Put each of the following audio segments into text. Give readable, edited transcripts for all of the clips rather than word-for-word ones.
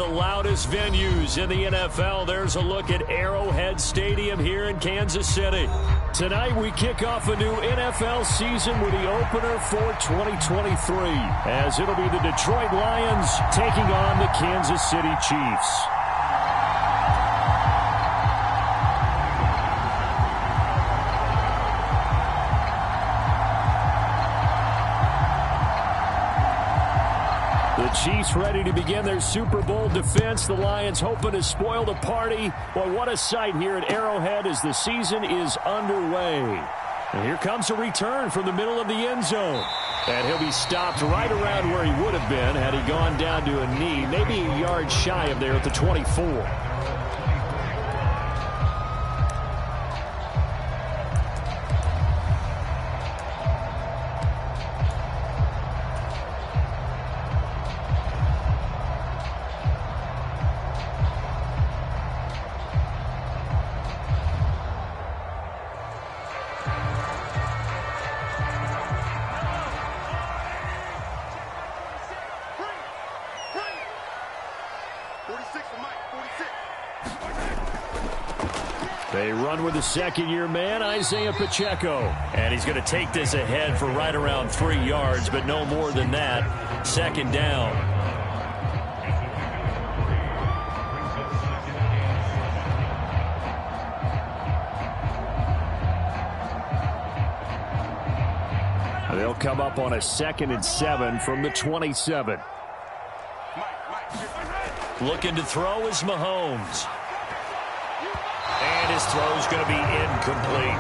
of the loudest venues in the NFL. There's a look at Arrowhead Stadium here in Kansas City. Tonight we kick off a new NFL season with the opener for 2023, as it'll be the Detroit Lions taking on the Kansas City Chiefs. The Chiefs ready to begin their Super Bowl defense. The Lions hoping to spoil the party. Well, what a sight here at Arrowhead as the season is underway. And here comes a return from the middle of the end zone. And he'll be stopped right around where he would have been had he gone down to a knee, maybe a yard shy of there at the 24. They run with the second-year man, Isaiah Pacheco. And he's going to take this ahead for right around 3 yards, but no more than that. Second down. They'll come up on a 2nd and 7 from the 27. Looking to throw is Mahomes. And his throw is going to be incomplete.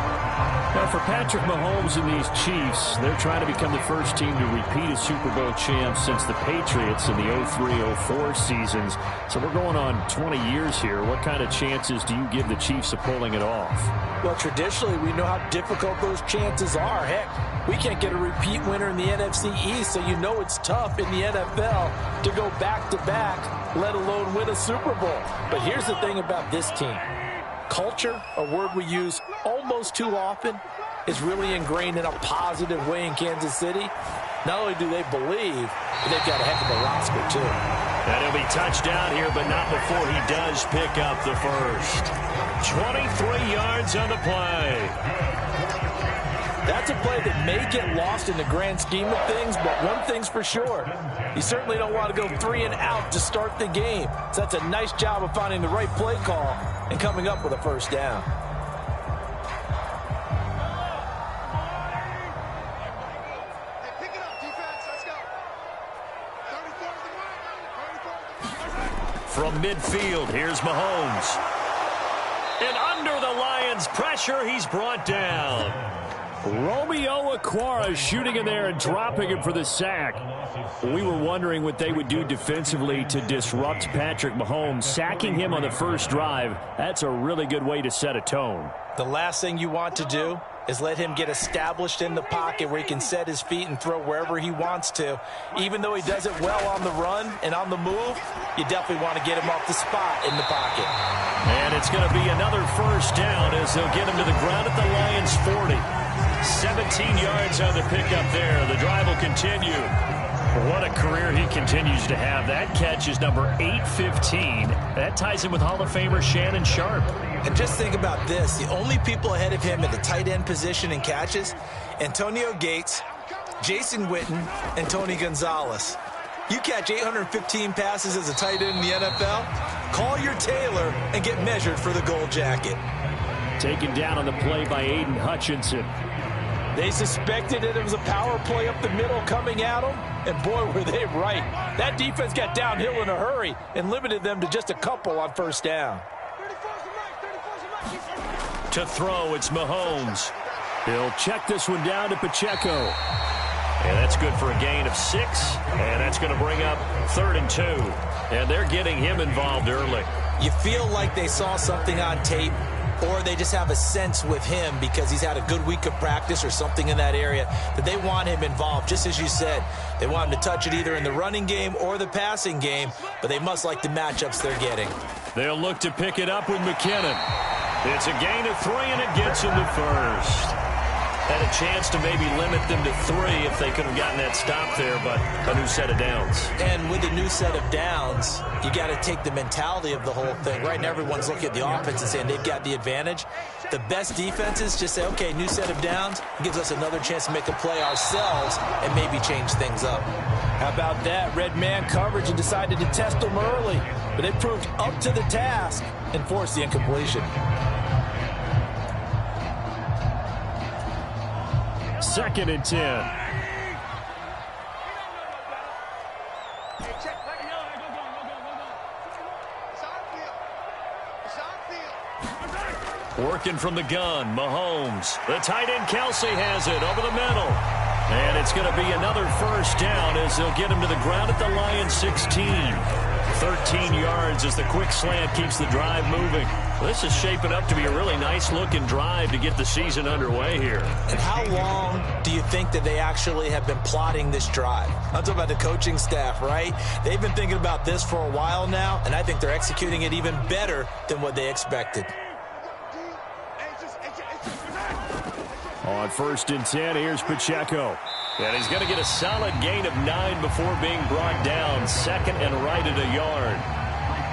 Now, for Patrick Mahomes and these Chiefs, they're trying to become the first team to repeat as Super Bowl champs since the Patriots in the 03-04 seasons. So we're going on 20 years here. What kind of chances do you give the Chiefs of pulling it off? Well, traditionally, we know how difficult those chances are. Heck, we can't get a repeat winner in the NFC East, so you know it's tough in the NFL to go back-to-back, let alone win a Super Bowl. But here's the thing about this team. Culture, a word we use almost too often, is really ingrained in a positive way in Kansas City. Not only do they believe, but they've got a heck of a roster, too. And he'll be touchdown here, but not before he does pick up the first. 23 yards on the play. That's a play that may get lost in the grand scheme of things, but one thing's for sure. You certainly don't want to go 3 and out to start the game. So that's a nice job of finding the right play call and coming up with a first down. From midfield, here's Mahomes. And under the Lions' pressure, he's brought down. Romeo Okwara shooting in there and dropping him for the sack. We were wondering what they would do defensively to disrupt Patrick Mahomes. Sacking him on the first drive, that's a really good way to set a tone. The last thing you want to do is let him get established in the pocket where he can set his feet and throw wherever he wants to. Even though he does it well on the run and on the move, you definitely want to get him off the spot in the pocket. And it's going to be another first down as they'll get him to the ground at the Lions' 40. 17 yards on the pickup there. The drive will continue. What a career he continues to have. That catch is number 815. That ties him with Hall of Famer Shannon Sharpe. And just think about this. The only people ahead of him at the tight end position in catches, Antonio Gates, Jason Witten, and Tony Gonzalez. You catch 815 passes as a tight end in the NFL, call your tailor and get measured for the gold jacket. Taken down on the play by Aiden Hutchinson. They suspected it was a power play up the middle coming at them, and boy, were they right. That defense got downhill in a hurry and limited them to just a couple on first down. To throw, it's Mahomes. He'll check this one down to Pacheco. And that's good for a gain of 6, and that's going to bring up 3rd and 2. And they're getting him involved early. You feel like they saw something on tape, or they just have a sense with him because he's had a good week of practice or something in that area that they want him involved. Just as you said, they want him to touch it either in the running game or the passing game, but they must like the matchups they're getting. They'll look to pick it up with McKinnon. It's a gain of 3, and it gets him the first. Had a chance to maybe limit them to 3 if they could have gotten that stop there, but a new set of downs. And with a new set of downs, you got to take the mentality of the whole thing. Right now, everyone's looking at the offense and saying they've got the advantage. The best defenses just say, okay, new set of downs, gives us another chance to make a play ourselves and maybe change things up. How about that? Red man coverage and decided to test them early, but they proved up to the task and forced the incompletion. Second and 10. Working from the gun, Mahomes. The tight end, Kelsey, has it over the middle. And it's going to be another first down as they'll get him to the ground at the Lions 16. 13 yards as the quick slant keeps the drive moving. This is shaping up to be a really nice-looking drive to get the season underway here. And how long do you think that they actually have been plotting this drive? I'm talking about the coaching staff, right? They've been thinking about this for a while now, and I think they're executing it even better than what they expected. On first and 10, here's Pacheco. And he's going to get a solid gain of 9 before being brought down. Second and right at a yard.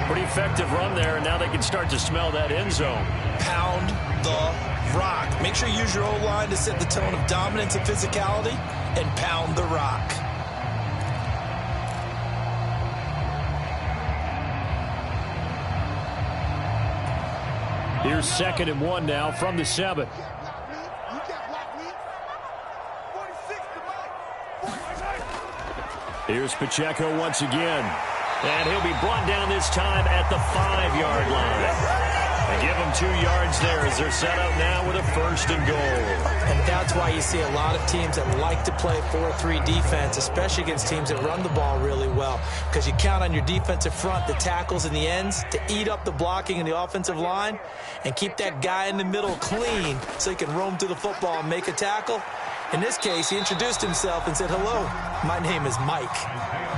Pretty effective run there, and now they can start to smell that end zone. Pound the rock. Make sure you use your O-line to set the tone of dominance and physicality, and pound the rock. Here's second and 1 now from the 7. Here's Pacheco once again. And he'll be brought down this time at the 5-yard line. They give him 2 yards there as they're set up now with a first and goal. And that's why you see a lot of teams that like to play 4-3 defense, especially against teams that run the ball really well, because you count on your defensive front, the tackles and the ends, to eat up the blocking in the offensive line and keep that guy in the middle clean so he can roam through the football and make a tackle. In this case, he introduced himself and said, hello, my name is Mike.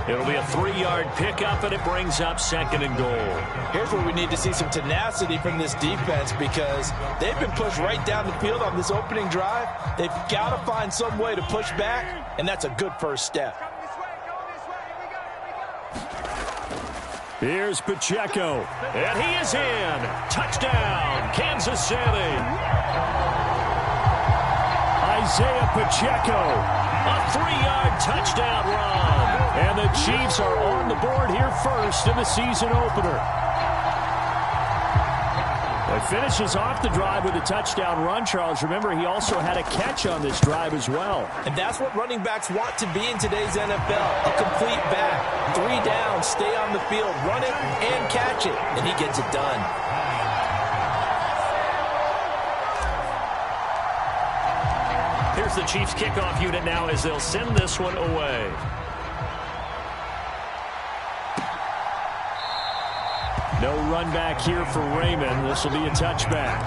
It'll be a 3-yard pickup, and it brings up second and goal. Here's where we need to see some tenacity from this defense, because they've been pushed right down the field on this opening drive. They've got to find some way to push back, and that's a good first step. Here's Pacheco, and he is in. Touchdown, Kansas City. Isaiah Pacheco, a 3-yard touchdown run. And the Chiefs are on the board here first in the season opener. It finishes off the drive with a touchdown run, Charles. Remember, he also had a catch on this drive as well. And that's what running backs want to be in today's NFL, a complete back. 3 down, stay on the field, run it and catch it, and he gets it done. Here's the Chiefs kickoff unit now as they'll send this one away. No run back here for Raymond. This will be a touchback.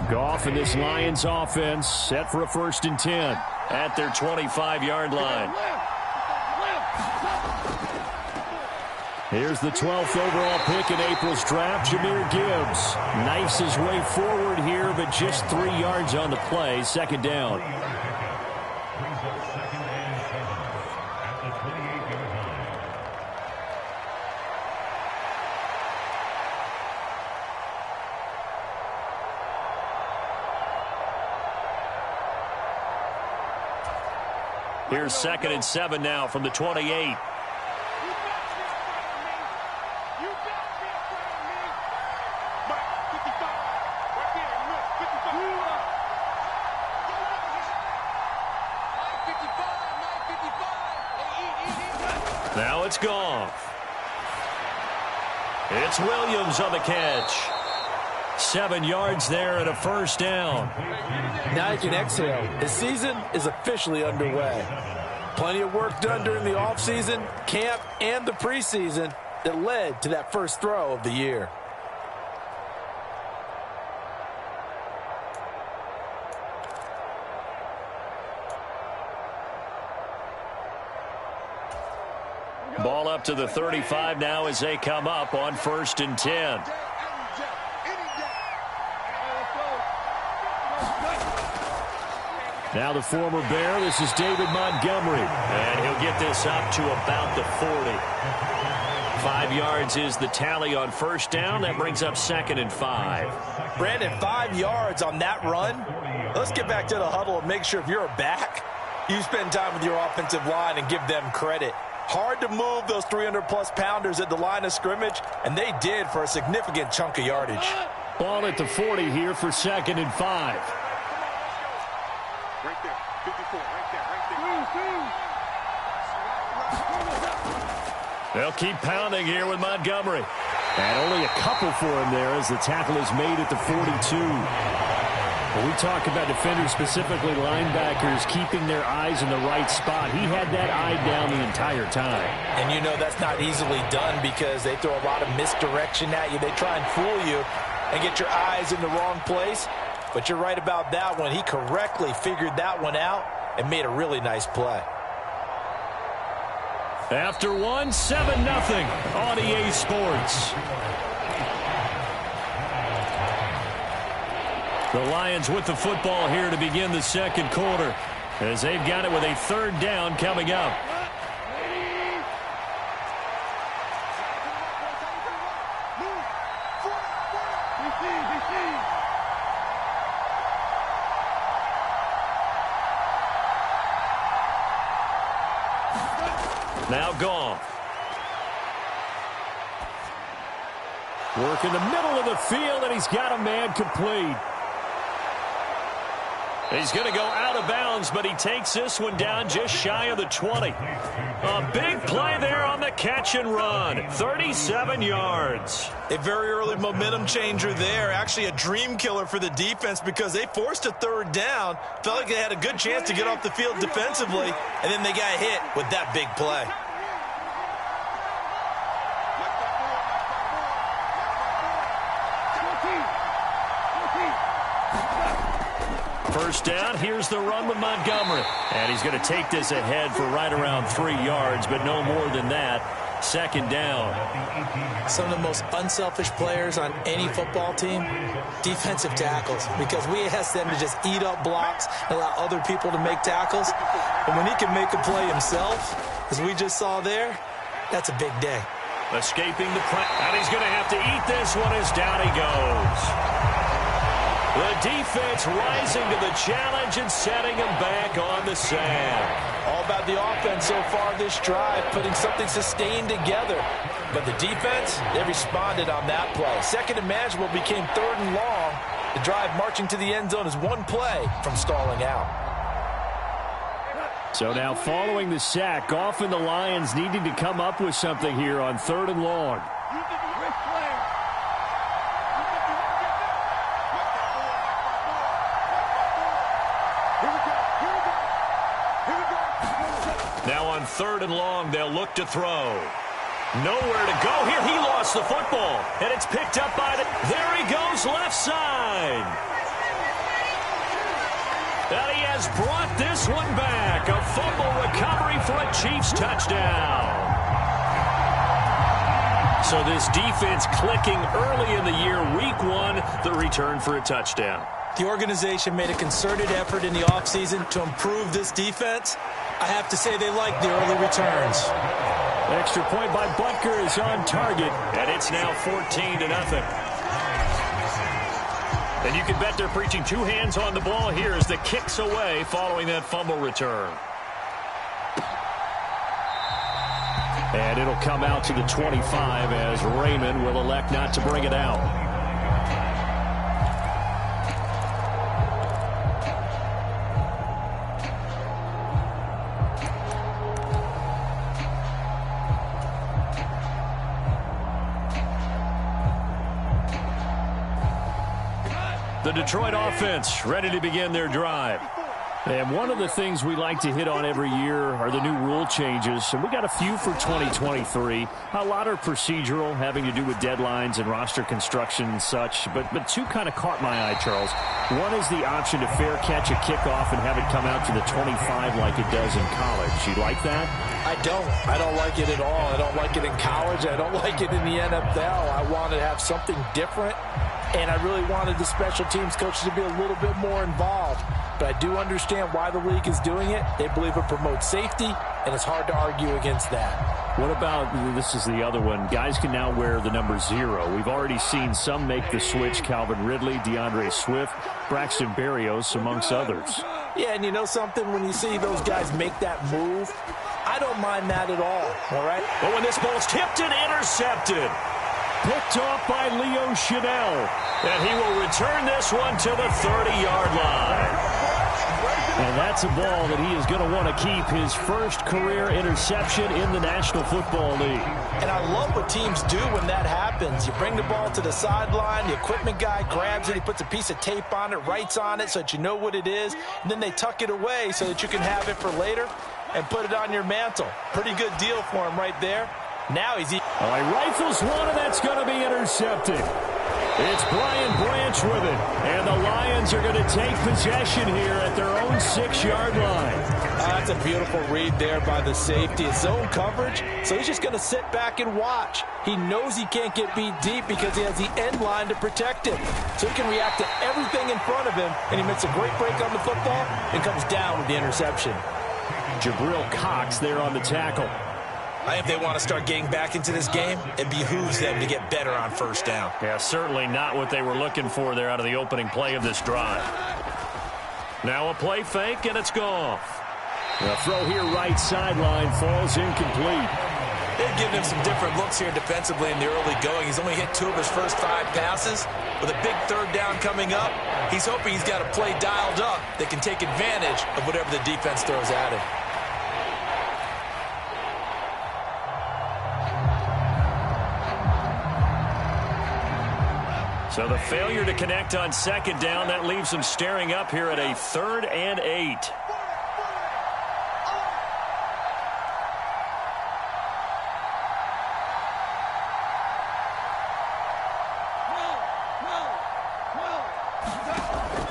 Goff and this Lions offense set for a first and 10 at their 25-yard line. Here's the 12th overall pick in April's draft, Jahmyr Gibbs. Knifes his way forward here, but just 3 yards on the play. Second down. Here's second and 7 now from the 28. Now it's Goff. It's Williams on the catch. 7 yards there and a first down. Now you can exhale. The season is officially underway. Plenty of work done during the offseason, camp, and the preseason that led to that first throw of the year. Ball up to the 35 now as they come up on 1st and 10. Now the former Bear, this is David Montgomery. And he'll get this up to about the 40. 5 yards is the tally on 1st down. That brings up 2nd and 5. Brandon, 5 yards on that run. Let's get back to the huddle and make sure if you're a back, you spend time with your offensive line and give them credit. Hard to move those 300-plus pounders at the line of scrimmage, and they did for a significant chunk of yardage. Ball at the 40 here for 2nd and 5. Right there, 54, right there. They'll keep pounding here with Montgomery. And only a couple for him there as the tackle is made at the 42. When we talk about defenders, specifically linebackers, keeping their eyes in the right spot, he had that eye down the entire time. And you know that's not easily done because they throw a lot of misdirection at you. They try and fool you and get your eyes in the wrong place. But you're right about that one. He correctly figured that one out and made a really nice play. After 1, 7-0 on EA Sports. The Lions with the football here to begin the 2nd quarter as they've got it with a 3rd down coming up. Now gone. Work in the middle of the field, and he's got a man complete. He's going to go out of bounds, but he takes this one down just shy of the 20. A big play there on the catch and run. 37 yards. A very early momentum changer there. Actually a dream killer for the defense because they forced a 3rd down. Felt like they had a good chance to get off the field defensively, and then they got hit with that big play. First down, here's the run with Montgomery. And he's going to take this ahead for right around 3 yards, but no more than that. 2nd down. Some of the most unselfish players on any football team, defensive tackles, because we ask them to just eat up blocks and allow other people to make tackles. And when he can make a play himself, as we just saw there, that's a big day. Escaping the press, and he's going to have to eat this one as down he goes. The defense rising to the challenge and setting him back on the sand. All about the offense so far this drive, putting something sustained together. But the defense, they responded on that play. 2nd and manageable became 3rd and long. The drive marching to the end zone is one play from stalling out. So now following the sack, often the Lions needing to come up with something here on 3rd and long. Now on 3rd and long, they'll look to throw. Nowhere to go here. He lost the football, and it's picked up by the... There he goes, left side. And he has brought this one back. A fumble recovery for a Chiefs touchdown. So this defense clicking early in the year. Week 1, the return for a touchdown. The organization made a concerted effort in the offseason to improve this defense. I have to say they like the early returns. Extra point by Butker is on target, and it's now 14-0. And you can bet they're preaching 2 hands on the ball here as the kick's away following that fumble return. And it'll come out to the 25 as Raymond will elect not to bring it out. The Detroit offense ready to begin their drive. And one of the things we like to hit on every year are the new rule changes. And we got a few for 2023. A lot are procedural, having to do with deadlines and roster construction and such. But two kind of caught my eye, Charles. One is the option to fair catch a kickoff and have it come out to the 25 like it does in college. You like that? I don't like it at all. I don't like it in college. I don't like it in the NFL. I want to have something different. And I really wanted the special teams coaches to be a little bit more involved. But I do understand why the league is doing it. They believe it promotes safety, and it's hard to argue against that. What about, this is the other one, guys can now wear the number 0. We've already seen some make the switch, Calvin Ridley, DeAndre Swift, Braxton Berrios, amongst others. Yeah, and you know something? When you see those guys make that move, I don't mind that at all right? But when this ball's tipped and intercepted, picked off by Leo Chanel, and he will return this one to the 30-yard line. And that's a ball that he is going to want to keep, his first career interception in the National Football League. And I love what teams do when that happens. You bring the ball to the sideline, the equipment guy grabs it, he puts a piece of tape on it, writes on it so that you know what it is, and then they tuck it away so that you can have it for later and put it on your mantle. Pretty good deal for him right there. Now he's... All right, rifles one, and that's going to be intercepted. It's Brian Branch with it, and the Lions are going to take possession here at their own 6-yard line. That's a beautiful read there by the safety. It's zone coverage, so he's just going to sit back and watch. He knows he can't get beat deep because he has the end line to protect him. So he can react to everything in front of him, and he makes a great break on the football and comes down with the interception. Jabril Cox there on the tackle. If they want to start getting back into this game, it behooves them to get better on first down. Yeah, certainly not what they were looking for there out of the opening play of this drive. Now a play fake, and it's gone. The throw here right sideline falls incomplete. They've given him some different looks here defensively in the early going. He's only hit 2 of his first 5 passes. With a big third down coming up, he's hoping he's got a play dialed up that can take advantage of whatever the defense throws at him. So the failure to connect on second down, that leaves them staring up here at a 3rd and 8.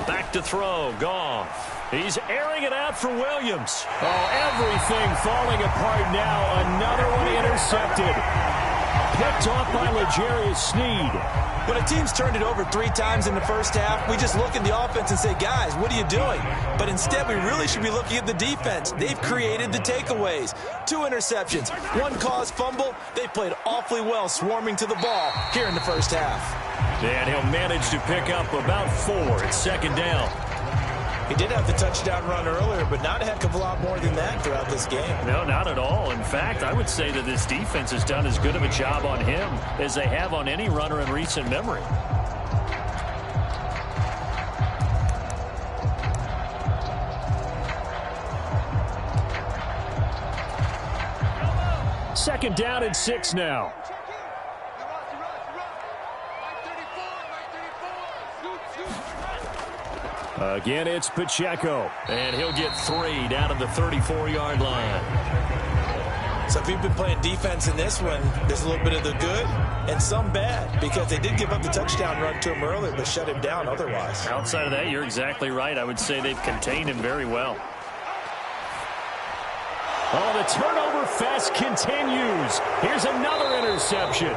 Back to throw, Goff. He's airing it out for Williams. Oh, everything falling apart now. Another one intercepted. Picked off by L'Jarius Sneed. When a team's turned it over 3 times in the first half, we just look at the offense and say, guys, what are you doing? But instead, we really should be looking at the defense. They've created the takeaways. 2 interceptions, 1 caused fumble. They played awfully well swarming to the ball here in the first half. And he'll manage to pick up about 4 at second down. He did have the touchdown run earlier, but not a heck of a lot more than that throughout this game. No, not at all. In fact, I would say that this defense has done as good of a job on him as they have on any runner in recent memory. Second down and 6 now. Again, it's Pacheco, and he'll get 3 down at the 34-yard line. So if you've been playing defense in this one, there's a little bit of the good and some bad, because they did give up the touchdown run to him earlier, but shut him down otherwise. Outside of that, you're exactly right. I would say they've contained him very well. Oh, the turnover fest continues. Here's another interception.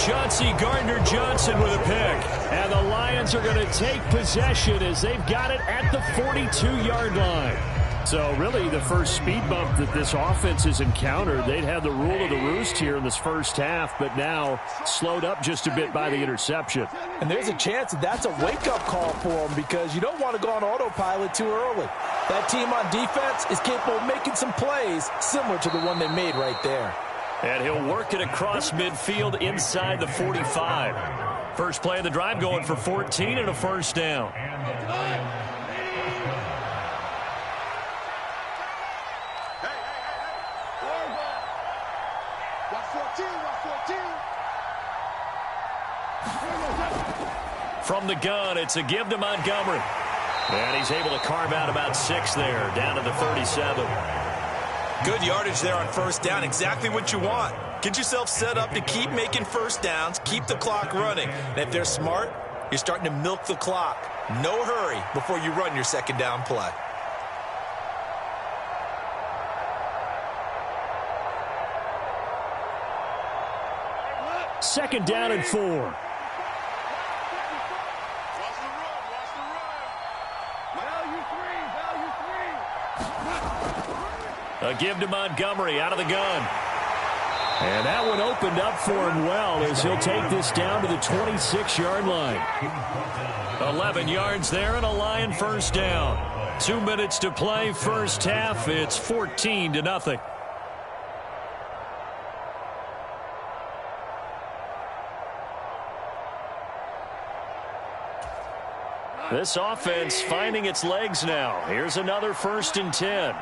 Chauncey Gardner-Johnson with a pick. And the Lions are going to take possession as they've got it at the 42-yard line. So really the first speed bump that this offense has encountered. They'd had the rule of the roost here in this first half, but now slowed up just a bit by the interception. And there's a chance that that's a wake-up call for them, because you don't want to go on autopilot too early. That team on defense is capable of making some plays similar to the one they made right there. And he'll work it across midfield inside the 45. First play of the drive going for 14 and a first down. From the gun, it's a give to Montgomery. And he's able to carve out about 6 there, down to the 37. Good yardage there on first down. Exactly what you want. Get yourself set up to keep making first downs, keep the clock running. And if they're smart, you're starting to milk the clock. No hurry before you run your second down play. Second down and 4. A give to Montgomery out of the gun. And that one opened up for him well as he'll take this down to the 26-yard line. 11 yards there and a Lion first down. 2 minutes to play first half. It's 14-0. This offense finding its legs now. Here's another 1st and 10.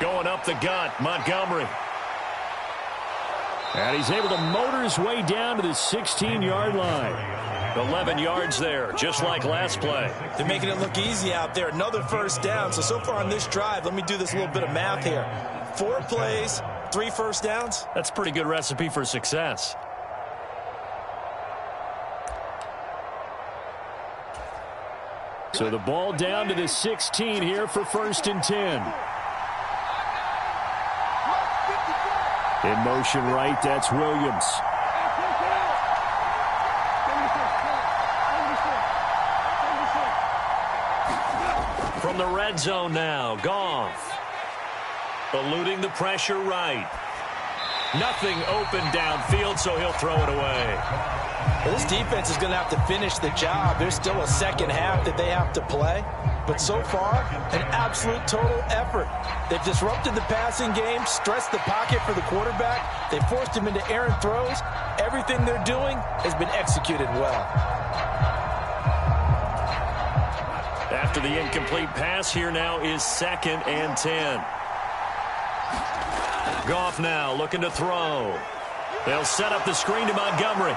Going up the gut, Montgomery. And he's able to motor his way down to the 16-yard line. 11 yards there, just like last play. They're making it look easy out there. Another first down. So far on this drive, let me do this little bit of math here. 4 plays, 3 first downs. That's a pretty good recipe for success. So the ball down to the 16 here for 1st and 10. In motion right, that's Williams. From the red zone now, Goff. Eluding the pressure right. Nothing open downfield, so he'll throw it away. Well, this defense is going to have to finish the job. There's still a second half that they have to play. But so far, an absolute total effort. They've disrupted the passing game, stressed the pocket for the quarterback. They forced him into errant throws. Everything they're doing has been executed well. After the incomplete pass, here now is 2nd and 10. Goff now looking to throw. They'll set up the screen to Montgomery.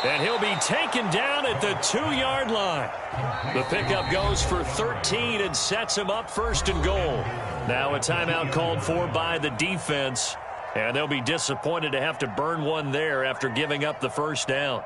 And he'll be taken down at the 2-yard line. The pickup goes for 13 and sets him up 1st and goal. Now a timeout called for by the defense. And they'll be disappointed to have to burn one there after giving up the first down.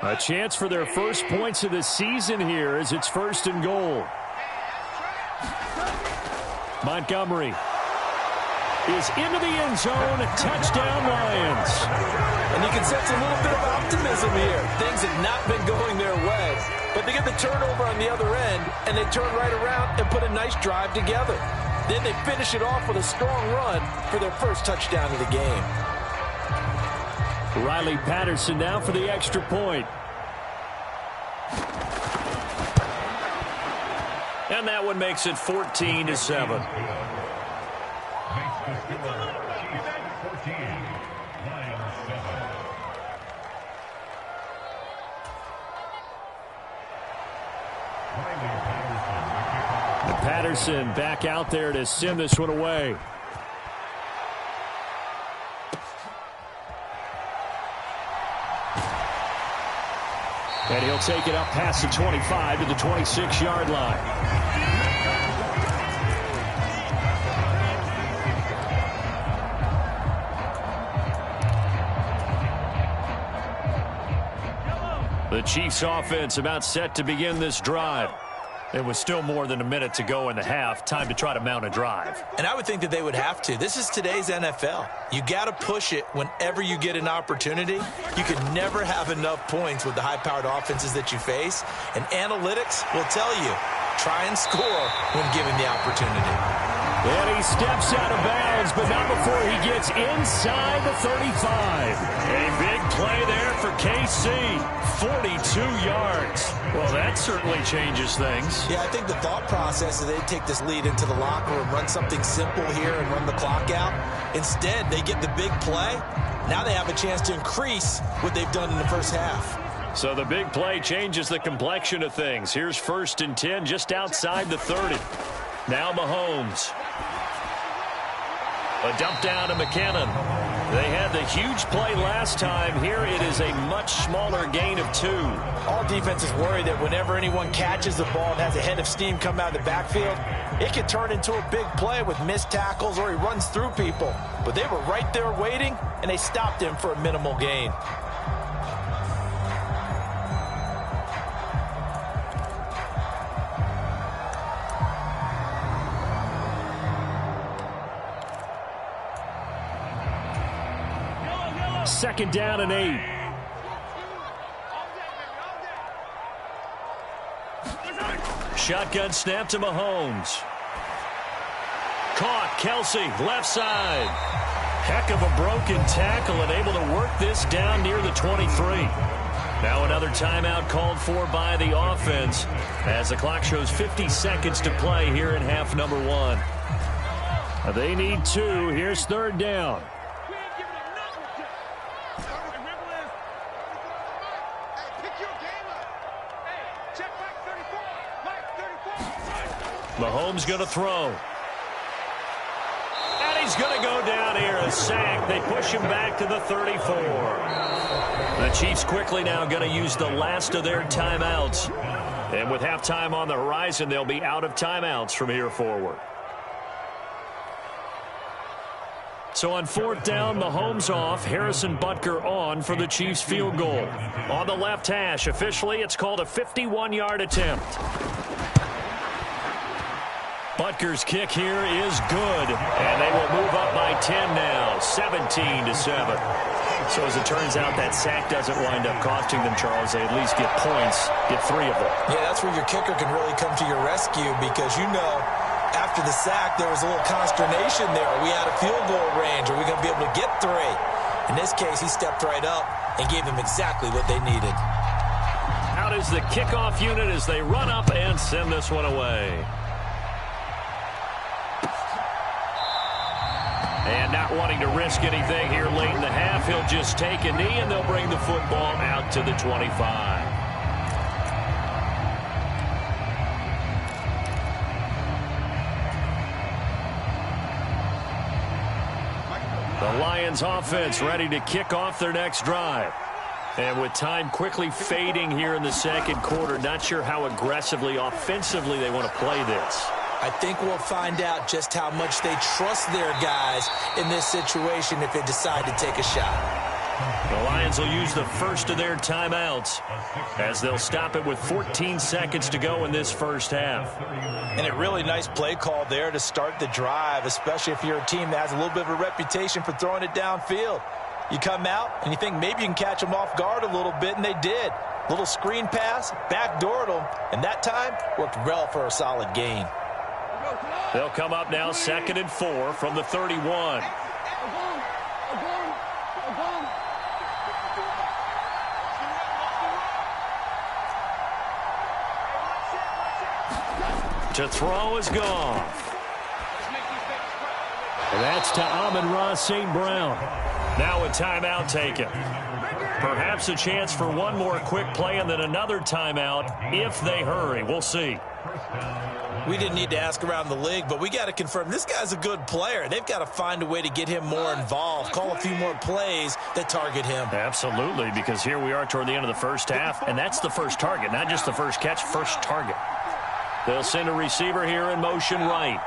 A chance for their first points of the season here as it's 1st and goal. Montgomery is into the end zone. Touchdown, Lions. And you can sense a little bit of optimism here. Things have not been going their way. But they get the turnover on the other end, and they turn right around and put a nice drive together. Then they finish it off with a strong run for their first touchdown of the game. Riley Patterson now for the extra point. And that one makes it 14-7. Patterson back out there to send this one away. And he'll take it up past the 25 to the 26-yard line. The Chiefs offense about set to begin this drive. There was still more than a minute to go in the half. Time to try to mount a drive. And I would think that they would have to. This is today's NFL. You got to push it whenever you get an opportunity. You can never have enough points with the high-powered offenses that you face. And analytics will tell you, try and score when given the opportunity. And he steps out of bounds, but not before he gets inside the 35. A big play there for KC. 42 yards. Well, that certainly changes things. Yeah, I think the thought process is they take this lead into the locker room, run something simple here and run the clock out. Instead, they get the big play. Now they have a chance to increase what they've done in the first half. So the big play changes the complexion of things. Here's 1st and 10 just outside the 30. Now Mahomes. A dump down to McKinnon. They had the huge play last time. Here it is a much smaller gain of 2. All defenses worry that whenever anyone catches the ball and has a head of steam come out of the backfield, it can turn into a big play with missed tackles or he runs through people. But they were right there waiting, and they stopped him for a minimal gain. Second down and 8. Shotgun snap to Mahomes. Caught. Kelsey, left side. Heck of a broken tackle and able to work this down near the 23. Now another timeout called for by the offense as the clock shows 50 seconds to play here in half number 1. They need 2. Here's 3rd down. Mahomes going to throw. And he's going to go down here. A sack. They push him back to the 34. The Chiefs quickly now going to use the last of their timeouts. And with halftime on the horizon, they'll be out of timeouts from here forward. So on 4th down, Mahomes off, Harrison Butker on for the Chiefs field goal. On the left hash, officially it's called a 51-yard attempt. Butker's kick here is good, and they will move up by 10 now, 17-7. So as it turns out, that sack doesn't wind up costing them, Charles. They at least get points, get 3 of them. Yeah, that's where your kicker can really come to your rescue because, you know, after the sack, there was a little consternation there. Are we out of field goal range? Are we going to be able to get 3? In this case, he stepped right up and gave them exactly what they needed. Out is the kickoff unit as they run up and send this one away. And not wanting to risk anything here late in the half, he'll just take a knee and they'll bring the football out to the 25. The Lions offense ready to kick off their next drive. And with time quickly fading here in the second quarter, not sure how aggressively, offensively they want to play this. I think we'll find out just how much they trust their guys in this situation if they decide to take a shot. The Lions will use the first of their timeouts as they'll stop it with 14 seconds to go in this first half. And a really nice play call there to start the drive, especially if you're a team that has a little bit of a reputation for throwing it downfield. You come out and you think maybe you can catch them off guard a little bit, and they did. Little screen pass, backdoored them, and that time worked well for a solid gain. They'll come up now 2nd and 4 from the 31. To throw is Goff. And that's to Amon-Ra St. Brown. Now a timeout taken. Perhaps a chance for one more quick play and then another timeout if they hurry. We'll see. We didn't need to ask around the league, but we got to confirm this guy's a good player. They've got to find a way to get him more involved, call a few more plays that target him. Absolutely, because here we are toward the end of the first half, and that's the first target, not just the first catch, first target. They'll send a receiver here in motion right.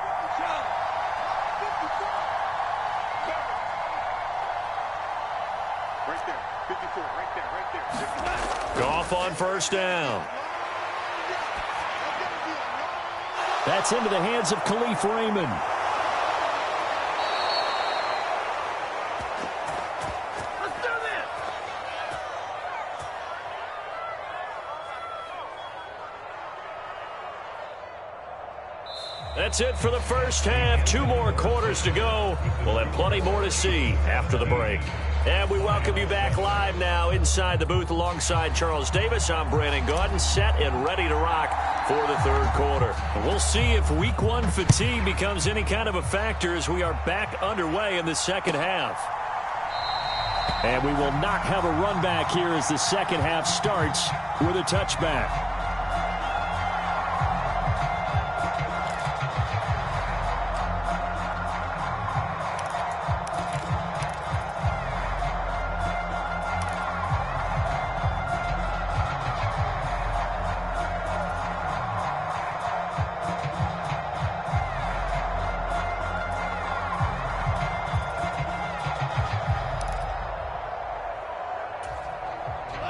Goff on first down. That's into the hands of Khalif Raymond. That's it for the first half. 2 more quarters to go. We'll have plenty more to see after the break. And we welcome you back live now inside the booth alongside Charles Davis. I'm Brandon Gaudin, set and ready to rock for the third quarter. We'll see if week 1 fatigue becomes any kind of a factor as we are back underway in the second half. And we will not have a run back here as the second half starts with a touchback.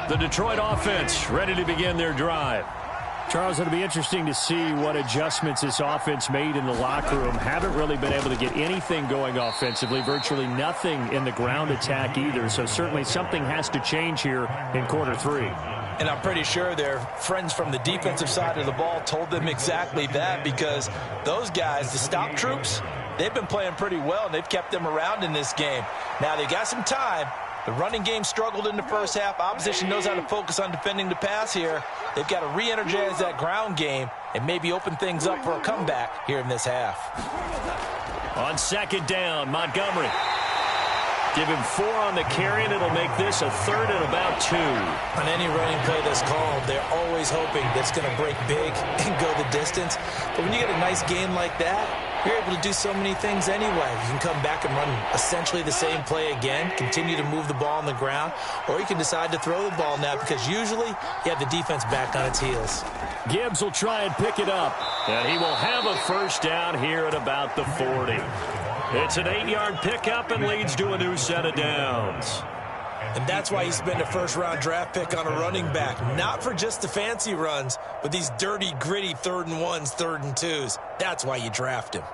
The Detroit offense ready to begin their drive. Charles, it'll be interesting to see what adjustments this offense made in the locker room. Haven't really been able to get anything going offensively, virtually nothing in the ground attack either. So certainly something has to change here in quarter 3. And I'm pretty sure their friends from the defensive side of the ball told them exactly that, because those guys, the stop troops, they've been playing pretty well, and they've kept them around in this game. Now, they got some time. The running game struggled in the first half. Opposition knows how to focus on defending the pass here. They've got to re-energize that ground game and maybe open things up for a comeback here in this half. On second down, Montgomery. Give him 4 on the carry, and it'll make this a third and about 2. On any running play that's called, they're always hoping that it's going to break big and go the distance. But when you get a nice game like that, you're able to do so many things anyway. You can come back and run essentially the same play again, continue to move the ball on the ground, or you can decide to throw the ball now, because usually you have the defense back on its heels. Gibbs will try and pick it up, and he will have a first down here at about the 40. It's an 8-yard pickup and leads to a new set of downs. And that's why you spend a first-round draft pick on a running back. Not for just the fancy runs, but these dirty, gritty 3rd and 1s, 3rd and 2s. That's why you draft him.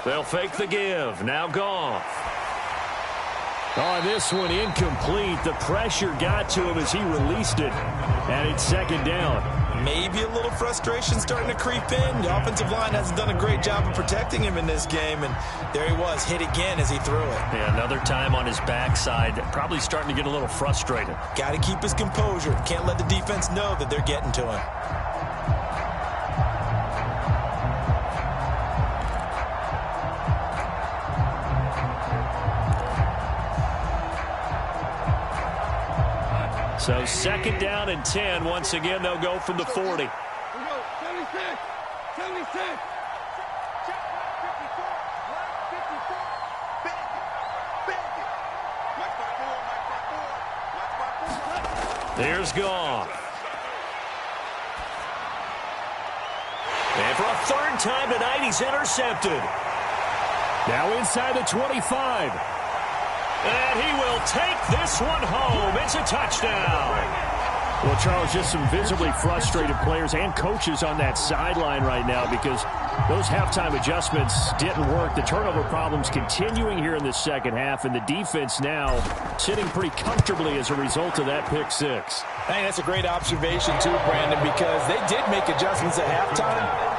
They'll fake the give. Now Goff. On this one, incomplete. The pressure got to him as he released it. And it's second down. Maybe a little frustration starting to creep in. The offensive line hasn't done a great job of protecting him in this game. And there he was, hit again as he threw it. Yeah, another time on his backside. Probably starting to get a little frustrated. Got to keep his composure. Can't let the defense know that they're getting to him. So second down and 10. Once again, they'll go from the 40. 76. 76. There's Goff. And for a third time tonight, he's intercepted. Now inside the 25. And he will take this one home. It's a touchdown. Well, Charles, just some visibly frustrated players and coaches on that sideline right now because those halftime adjustments didn't work. The turnover problems continuing here in the second half, and the defense now sitting pretty comfortably as a result of that pick six. Hey, that's a great observation too, Brandon, because they did make adjustments at halftime.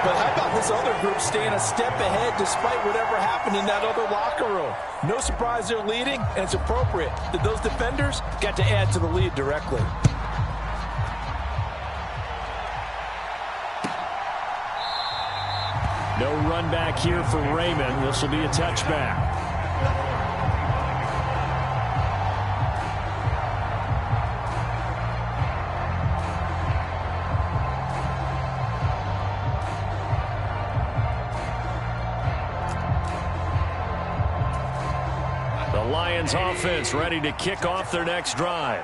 But how about this other group staying a step ahead despite whatever happened in that other locker room? No surprise they're leading, and it's appropriate that those defenders got to add to the lead directly. No run back here for Raymond. This will be a touchback. The Lions offense ready to kick off their next drive.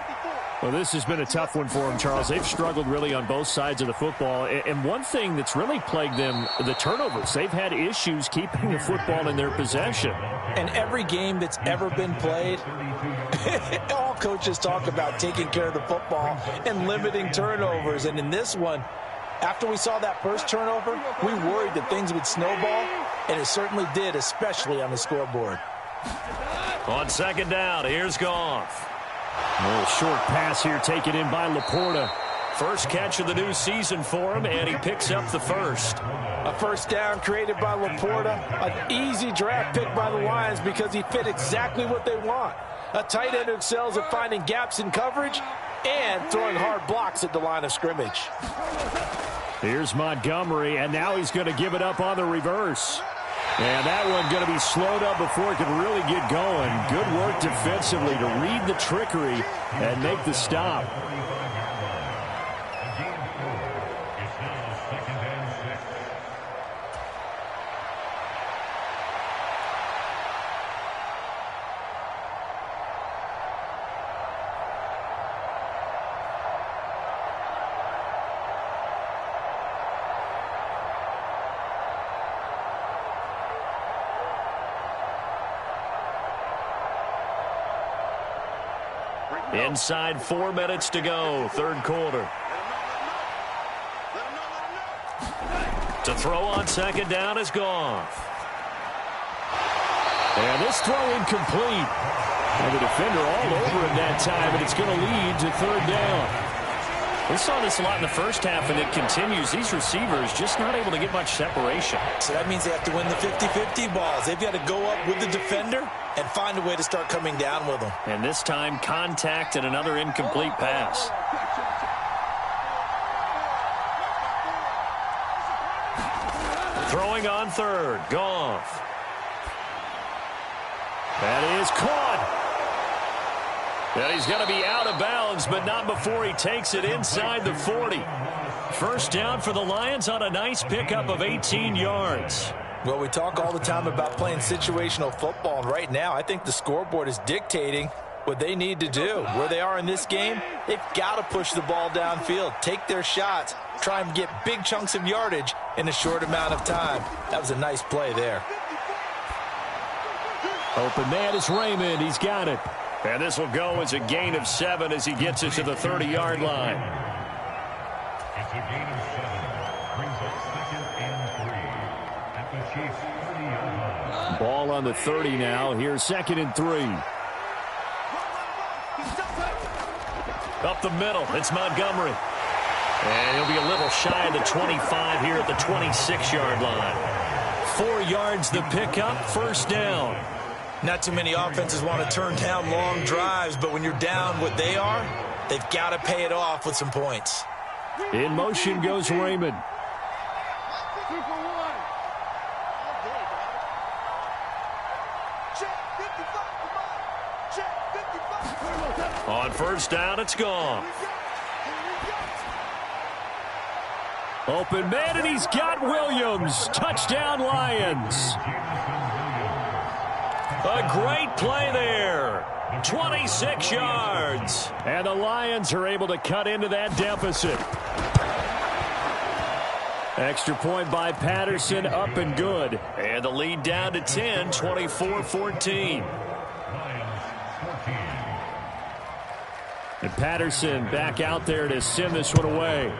Well, this has been a tough one for them, Charles. They've struggled really on both sides of the football. And one thing that's really plagued them, the turnovers. They've had issues keeping the football in their possession. And every game that's ever been played, it all coaches talk about taking care of the football and limiting turnovers. And in this one, after we saw that first turnover, we worried that things would snowball, and it certainly did, especially on the scoreboard. On second down, here's Goff. A little short pass here taken in by Laporta. First catch of the new season for him, and he picks up the first. A first down created by Laporta. An easy draft pick by the Lions because he fit exactly what they want. A tight end who excels at finding gaps in coverage and throwing hard blocks at the line of scrimmage. Here's Montgomery, and now he's going to give it up on the reverse. And that one going to be slowed up before it can really get going. Good work defensively to read the trickery and make the stop. Inside 4 minutes to go, third quarter. To throw on second down is Goff. And this throw incomplete. And the defender all over him that time, and it's going to lead to third down. We saw this a lot in the first half, and it continues. These receivers just not able to get much separation. So that means they have to win the 50-50 balls. They've got to go up with the defender and find a way to start coming down with them. And this time, contact and another incomplete pass. Throwing on third, Goff. That is caught. And he's going to be out of bounds, but not before he takes it inside the 40. First down for the Lions on a nice pickup of 18 yards. Well, we talk all the time about playing situational football, and right now I think the scoreboard is dictating what they need to do. Where they are in this game, they've got to push the ball downfield, take their shots, try and get big chunks of yardage in a short amount of time. That was a nice play there. Open man is Raymond. He's got it. And this will go as a gain of 7 as he gets it to the 30-yard line. It's a gain of 7. Brings up 2nd and 3 at the Chiefs' 30-yard line. Ball on the 30 now. Here's 2nd and 3. Up the middle, it's Montgomery. And he'll be a little shy of the 25 here at the 26-yard line. 4 yards the pickup, first down. Not too many offenses want to turn down long drives, but when you're down what they are, they've got to pay it off with some points. In motion goes Raymond. On first down, it's gone. Open man, and he's got Williams. Touchdown, Lions. A great play there. 26 yards. And the Lions are able to cut into that deficit. Extra point by Patterson, up and good. And the lead down to 10, 24-14. And Patterson back out there to send this one away.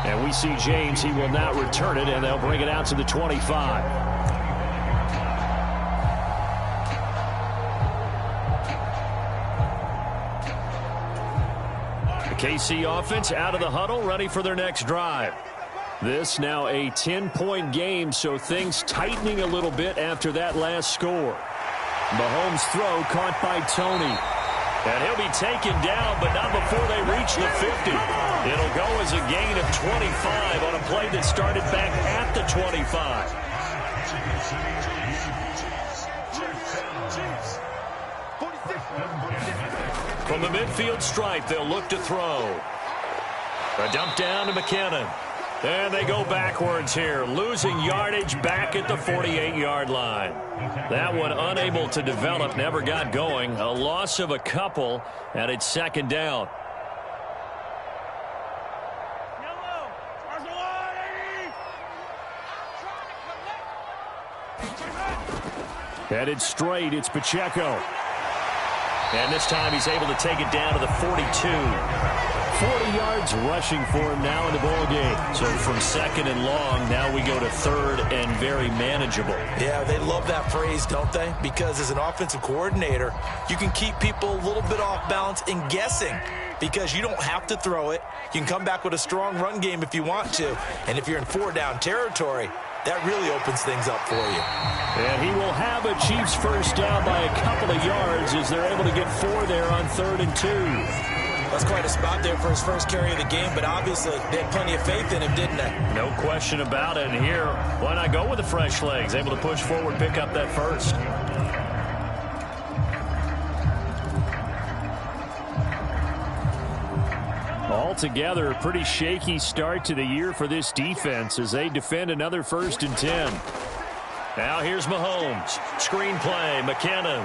And we see James. He will not return it, and they'll bring it out to the 25. The KC offense out of the huddle, ready for their next drive. This now a 10-point game, so things tightening a little bit after that last score. Mahomes' throw caught by Tony. And he'll be taken down, but not before they reach the 50. It'll go as a gain of 25 on a play that started back at the 25. From the midfield stripe, they'll look to throw. A dump down to McKinnon. And they go backwards here, losing yardage back at the 48-yard line. That one unable to develop, never got going. A loss of a couple, and it's second down. Headed straight, it's Pacheco. And this time he's able to take it down to the 42. 40 yards rushing for him now in the ball game. So from second and long, now we go to third and very manageable. Yeah, they love that phrase, don't they? Because as an offensive coordinator, you can keep people a little bit off balance and guessing because you don't have to throw it. You can come back with a strong run game if you want to. And if you're in 4-down territory, that really opens things up for you. And he will have a Chiefs first down by a couple of yards as they're able to get 4 there on 3rd and 2. That's quite a spot there for his first carry of the game, but obviously they had plenty of faith in him, didn't they? No question about it. And here, why not go with the fresh legs? Able to push forward, pick up that first. Altogether, a pretty shaky start to the year for this defense as they defend another 1st and 10. Now here's Mahomes. Screen play, McKinnon.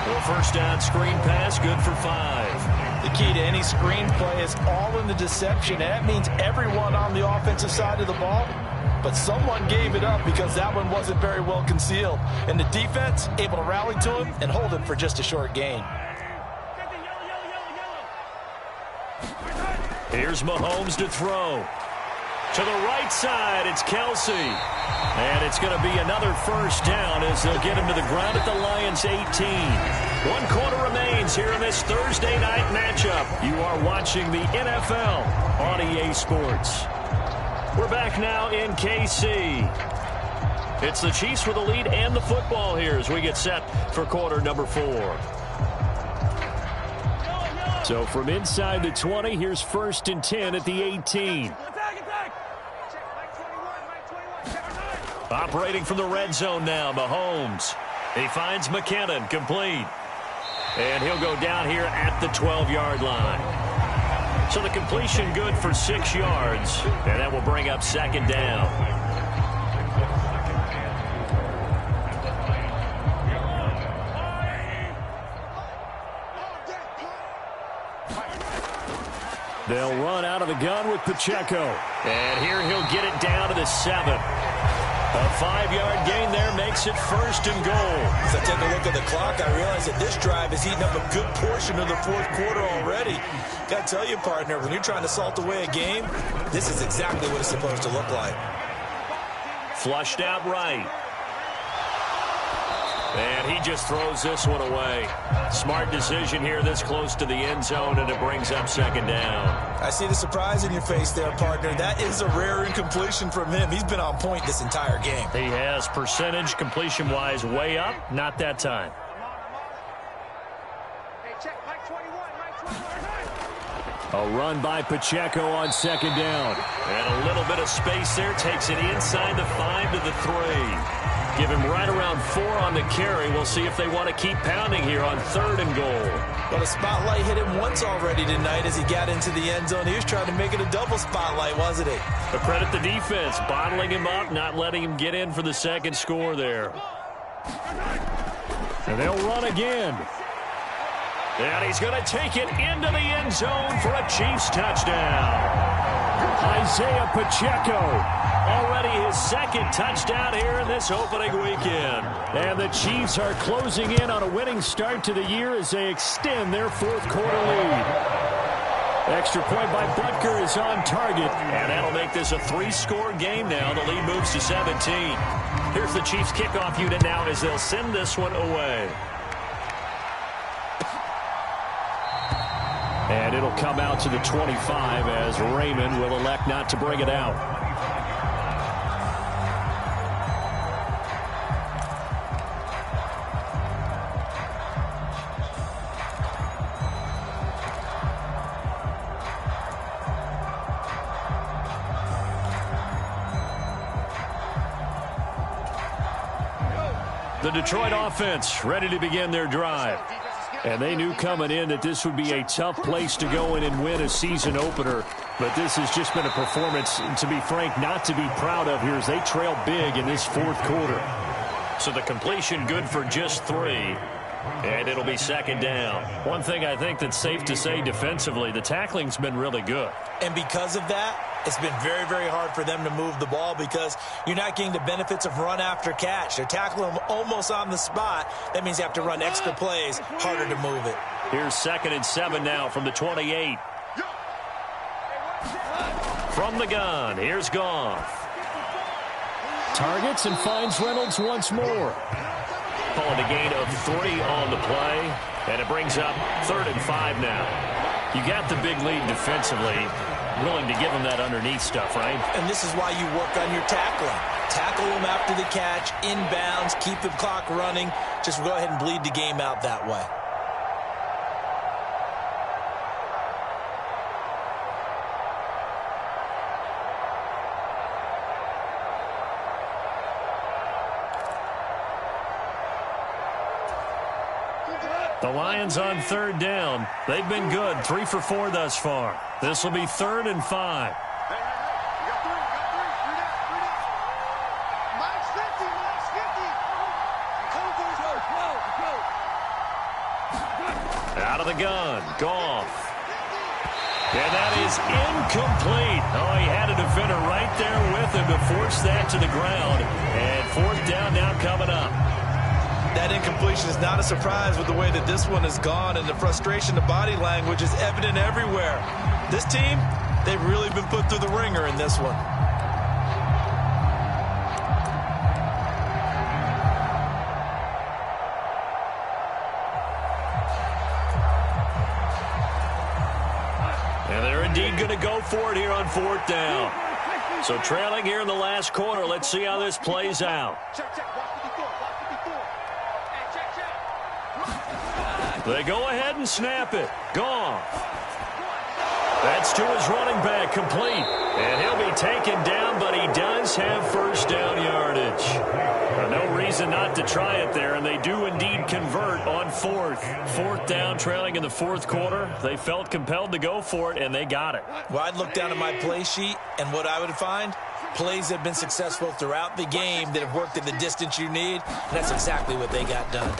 Well, first down screen pass, good for 5. The key to any screen play is all in the deception. And that means everyone on the offensive side of the ball, but someone gave it up because that one wasn't very well concealed. And the defense able to rally to him and hold him for just a short gain. Here's Mahomes to throw. To the right side, it's Kelsey. And it's going to be another first down as they'll get him to the ground at the Lions' 18. 1 quarter remains here in this Thursday night matchup. You are watching the NFL on EA Sports. We're back now in KC. It's the Chiefs with the lead and the football here as we get set for quarter number 4. So from inside the 20, here's 1st and 10 at the 18. Operating from the red zone now, Mahomes. He finds McKinnon, complete. And he'll go down here at the 12-yard line. So the completion good for 6 yards, and that will bring up 2nd down. They'll run out of the gun with Pacheco. And here he'll get it down to the 7. A 5-yard gain there makes it 1st and goal. As I take a look at the clock, I realize that this drive is eating up a good portion of the 4th quarter already. Got to tell you, partner, when you're trying to salt away a game, this is exactly what it's supposed to look like. Flushed out right. And he just throws this one away. Smart decision here this close to the end zone, and it brings up 2nd down. I see the surprise in your face there, partner. That is a rare incompletion from him. He's been on point this entire game. He has percentage completion-wise way up. Not that time. A run by Pacheco on 2nd down. And a little bit of space there. Takes it inside the 5 to the 3. Give him right around 4 on the carry. We'll see if they want to keep pounding here on 3rd and goal. Well, the spotlight hit him once already tonight as he got into the end zone. He was trying to make it a double spotlight, wasn't he? But credit the defense, bottling him up, not letting him get in for the 2nd score there. And they'll run again. And he's going to take it into the end zone for a Chiefs touchdown. Isaiah Pacheco. Already his 2nd touchdown here in this opening weekend. And the Chiefs are closing in on a winning start to the year as they extend their 4th quarter lead. Extra point by Butker is on target. And that'll make this a 3-score game now. The lead moves to 17. Here's the Chiefs kickoff unit now as they'll send this one away. And it'll come out to the 25 as Raymond will elect not to bring it out. The Detroit offense ready to begin their drive. And they knew coming in that this would be a tough place to go in and win a season opener. But this has just been a performance, to be frank, not to be proud of here as they trail big in this 4th quarter. So the completion good for just 3. And it'll be 2nd down. One thing I think that's safe to say defensively, the tackling's been really good. And because of that, It's been very, very hard for them to move the ball because you're not getting the benefits of run after catch. They're tackling them almost on the spot. That means you have to run extra plays, harder to move it. Here's 2nd and 7 now from the 28. From the gun, here's Goff. Targets and finds Reynolds once more. Calling a gain of 3 on the play, and it brings up 3rd and 5 now. You got the big lead defensively, willing to give them that underneath stuff, right? And this is why you work on your tackling. Tackle them after the catch, inbounds, keep the clock running. Just go ahead and bleed the game out that way. The Lions on 3rd down. They've been good, 3 for 4 thus far. This will be 3rd and 5. Out of the gun, Goff. And that is incomplete. Oh, he had a defender right there with him to force that to the ground. And 4th down now coming up. That incompletion is not a surprise with the way that this one has gone, and the frustration, the body language is evident everywhere. This team, they've really been put through the ringer in this one. And they're indeed going to go for it here on 4th down. So trailing here in the last quarter. Let's see how this plays out. They go ahead and snap it. Goff. That's to his running back, complete. And he'll be taken down, but he does have 1st down yardage. No reason not to try it there, and they do indeed convert on 4th. 4th down, trailing in the 4th quarter. They felt compelled to go for it, and they got it. Well, I'd look down at my play sheet, and what I would find, plays have been successful throughout the game that have worked at the distance you need, and that's exactly what they got done.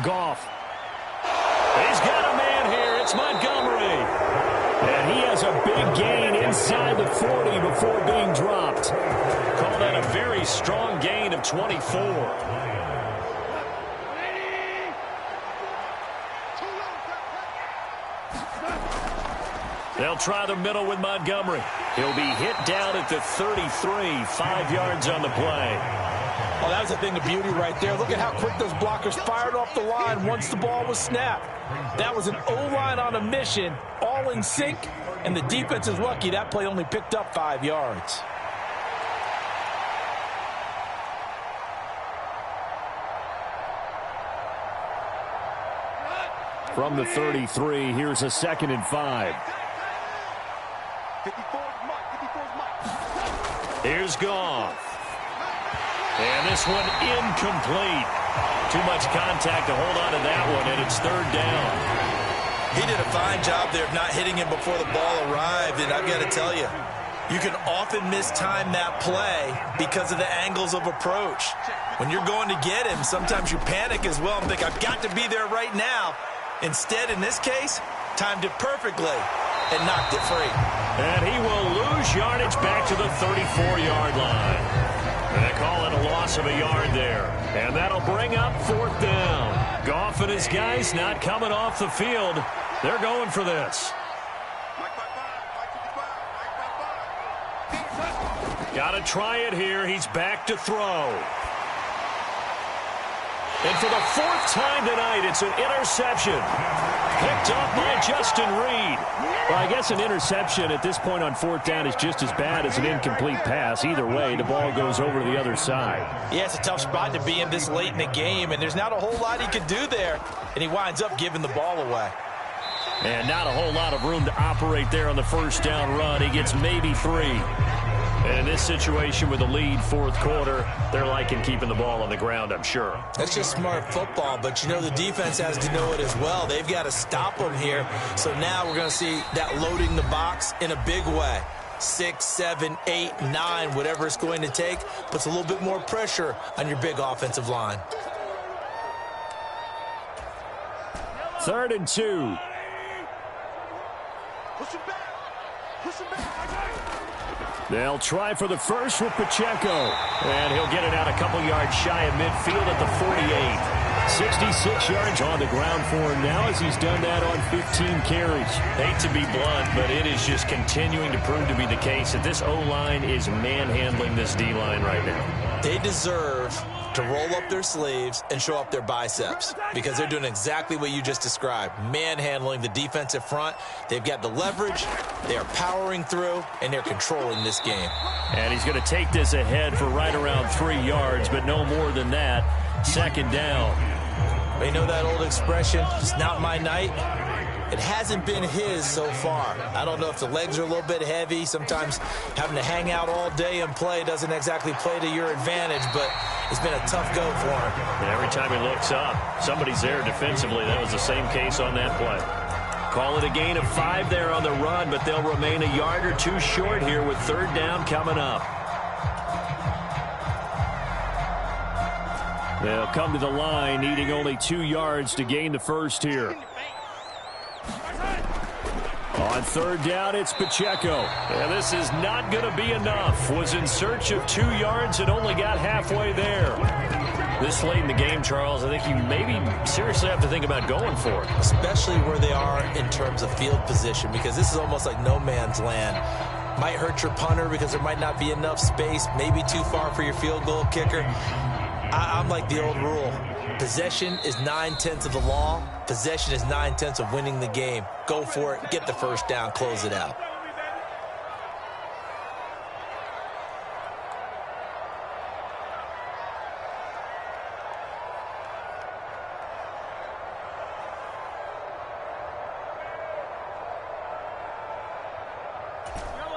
Goff. He's got a man here. It's Montgomery. And he has a big gain inside the 40 before being dropped. Call that a very strong gain of 24. They'll try the middle with Montgomery. He'll be hit down at the 33, 5 yards on the play. Oh, that was a thing of beauty right there. Look at how quick those blockers fired off the line once the ball was snapped. That was an O-line on a mission, all in sync, and the defense is lucky that play only picked up 5 yards. From the 33, here's a 2nd and 5. Here's Goff. And this one incomplete. Too much contact to hold on to that one, and it's 3rd down. He did a fine job there of not hitting him before the ball arrived, and I've got to tell you, you can often mistime that play because of the angles of approach. When you're going to get him, sometimes you panic as well and think, I've got to be there right now. Instead, in this case, timed it perfectly and knocked it free. And he will lose yardage back to the 34-yard line. And they call it a loss of a yard there. And that'll bring up 4th down. Goff and his guys not coming off the field. They're going for this. Got to try it here. He's back to throw. And for the 4th time tonight, it's an interception. Picked off by Justin Reed. Well, I guess an interception at this point on 4th down is just as bad as an incomplete pass. Either way, the ball goes over to the other side. Yeah, it's a tough spot to be in this late in the game, and there's not a whole lot he could do there, and he winds up giving the ball away. And not a whole lot of room to operate there on the 1st down run. He gets maybe 3. And in this situation with the lead 4th quarter, they're liking keeping the ball on the ground, I'm sure. That's just smart football, but you know the defense has to know it as well. They've got to stop them here. So now we're going to see that loading the box in a big way. 6, 7, 8, 9, whatever it's going to take, puts a little bit more pressure on your big offensive line. 3rd and 2. They'll try for the first with Pacheco. And he'll get it out a couple yards shy of midfield at the 48. 66 yards on the ground for him now as he's done that on 15 carries. Hate to be blunt, but it is just continuing to prove to be the case that this O-line is manhandling this D-line right now. They deserve to roll up their sleeves and show up their biceps because they're doing exactly what you just described, manhandling the defensive front. They've got the leverage, they are powering through, and they're controlling this game. And he's going to take this ahead for right around 3 yards, but no more than that. Second down. You know that old expression, it's not my night? It hasn't been his so far. I don't know if the legs are a little bit heavy. Sometimes having to hang out all day and play doesn't exactly play to your advantage, but it's been a tough go for him. And every time he looks up, somebody's there defensively. That was the same case on that play. Call it a gain of 5 there on the run, but they'll remain a yard or two short here with third down coming up. They'll come to the line, needing only 2 yards to gain the first here. On third down, it's Pacheco. And this is not going to be enough. Was in search of 2 yards and only got halfway there. This late in the game, Charles, I think you maybe seriously have to think about going for it. Especially where they are in terms of field position, because this is almost like no man's land. Might hurt your punter because there might not be enough space, maybe too far for your field goal kicker. I'm like the old rule. Possession is 9/10 of the law. Possession is 9/10 of winning the game. Go for it. Get the first down. Close it out.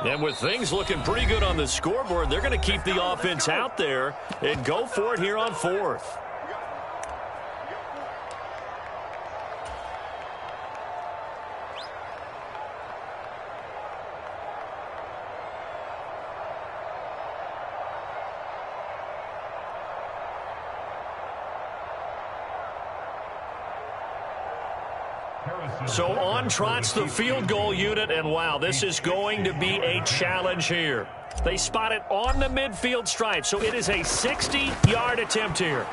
And with things looking pretty good on the scoreboard, they're going to keep the offense out there and go for it here on fourth. So on trots the field goal unit, and wow, this is going to be a challenge here. They spot it on the midfield stripe, so it is a 60-yard attempt here.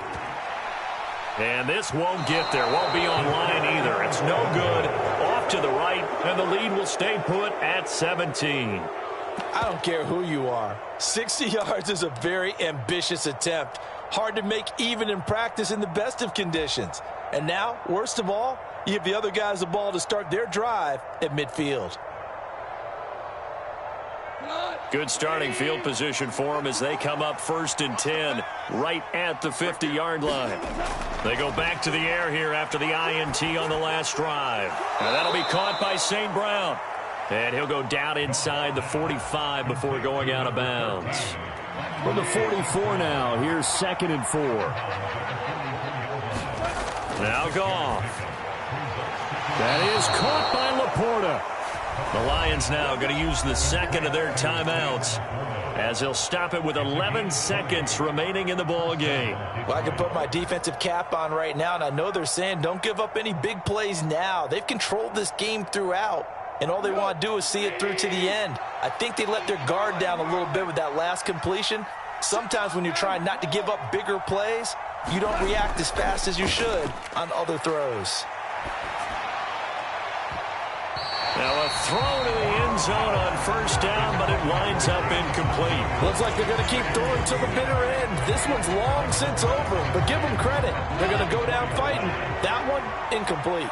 And this won't get there, won't be on line either. It's no good, off to the right, and the lead will stay put at 17. I don't care who you are. 60 yards is a very ambitious attempt. Hard to make even in practice in the best of conditions. And now, worst of all, you give the other guys the ball to start their drive at midfield. Good starting field position for them as they come up 1st and 10 right at the 50-yard line. They go back to the air here after the INT on the last drive. Now that'll be caught by St. Brown. And he'll go down inside the 45 before going out of bounds. From the 44 now, here's 2nd and 4. Now Goff. That is caught by Laporta. The Lions now going to use the second of their timeouts as they'll stop it with 11 seconds remaining in the ball game. Well, I can put my defensive cap on right now, and I know they're saying don't give up any big plays now. They've controlled this game throughout, and all they want to do is see it through to the end. I think they let their guard down a little bit with that last completion. Sometimes when you're trying not to give up bigger plays, you don't react as fast as you should on other throws. Now a throw to the end zone on 1st down, but it winds up incomplete. Looks like they're going to keep throwing to the bitter end. This one's long since over, but give them credit. They're going to go down fighting. That one, incomplete.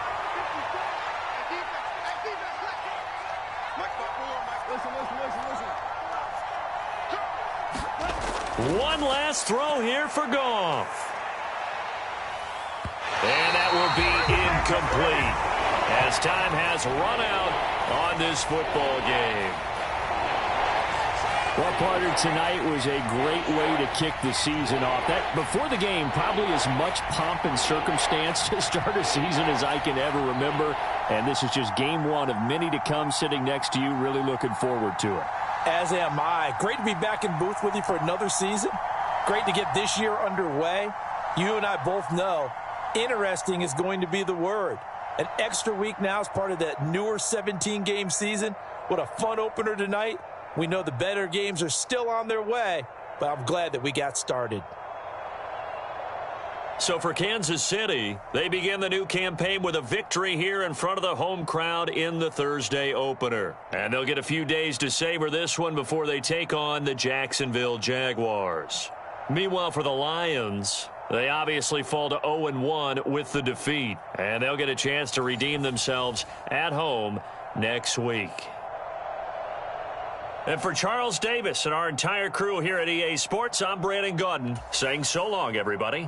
One last throw here for Goff. And that will be incomplete as time has run out on this football game. Well, partner, tonight was a great way to kick the season off. That, before the game, probably as much pomp and circumstance to start a season as I can ever remember. And this is just game one of many to come sitting next to you. Really looking forward to it. As am I. Great to be back in booth with you for another season. Great to get this year underway. You and I both know interesting is going to be the word. An extra week now as part of that newer 17-game season. What a fun opener tonight. We know the better games are still on their way, but I'm glad that we got started. So for Kansas City, they begin the new campaign with a victory here in front of the home crowd in the Thursday opener. And they'll get a few days to savor this one before they take on the Jacksonville Jaguars. Meanwhile, for the Lions, they obviously fall to 0-1 with the defeat. And they'll get a chance to redeem themselves at home next week. And for Charles Davis and our entire crew here at EA Sports, I'm Brandon Gaudin saying so long, everybody.